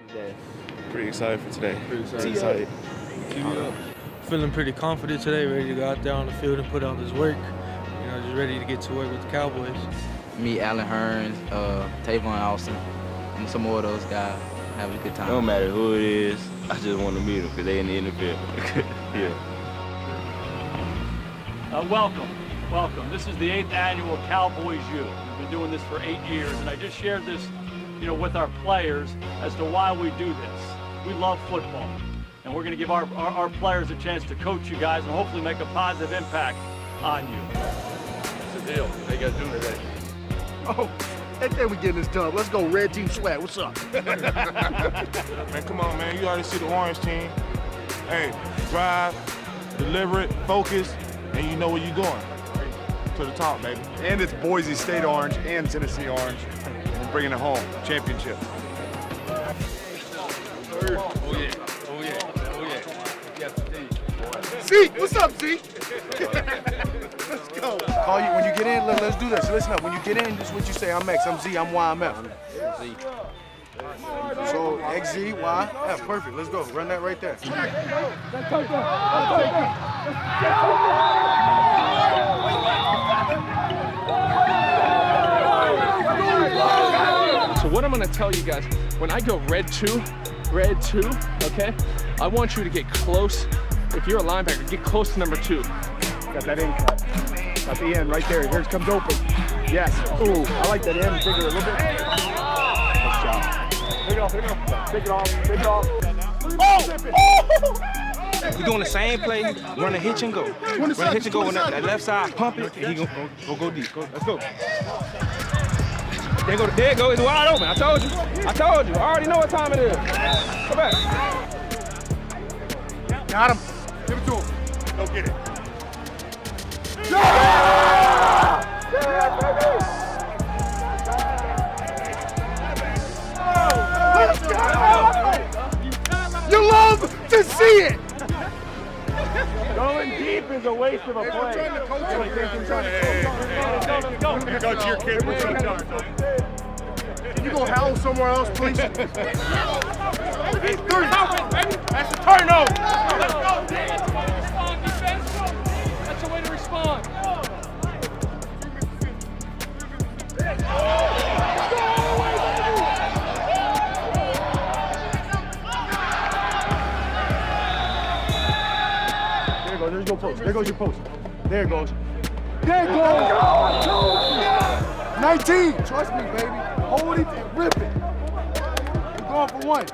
today? Pretty excited for today. Pretty excited. Feeling pretty confident today, ready to go out there on the field and put out this work. You know, just ready to get to work with the Cowboys. Me, Allen Hearns, Tavon Austin, and some more of those guys. Have a good time. It don't matter who it is, I just want to meet them because they in the NFL. Yeah. Welcome. This is the 8th annual Cowboys U. We've been doing this for 8 years, and I just shared this, with our players as to why we do this. We love football, and we're going to give our players a chance to coach you guys and hopefully make a positive impact on you. That's the deal. How you guys doing today? Oh, that day we getting this done. Let's go, red team swag. What's up? Man, come on, man. You already see the orange team. Hey, drive, deliberate, focus, and you know where you're going. To the top, baby. And it's Boise State orange and Tennessee orange. And we're bringing it home. Championship. Oh yeah. Yes, indeed. Zeke, what's up, Zeke? Let's go. Call you when you get in. Let's do this. Listen up. When you get in, this is what you say. I'm X. I'm Z. I'm Y. I'm F. Z. So X, Z, Y, F. Perfect. Let's go. Run that right there. So what I'm gonna tell you guys, when I go red two, okay? I want you to get close. If you're a linebacker, get close to number 2. Got that in cut. Got the end right there. Here it comes open. Yes. Ooh, I like that end. Bigger a little bit. Nice job. Take it off. Oh! We're doing the same play, run a hitch and go. Run a hitch and go on that left side, pump it, and he go deep. Let's go. There you go, it's wide open. I told you. I already know what time it is. Go back. Got him. Give it to him. Go get it. You love to see it. Going deep is a waste of a play. Go to your kid. Can you go howl somewhere else, please? That's That's a turnover. Let's go. Respond, defense. That's the way to respond. There's your post. There goes your post. There it goes. There it goes. 19. Trust me, baby. Hold it and rip it. You're going for one.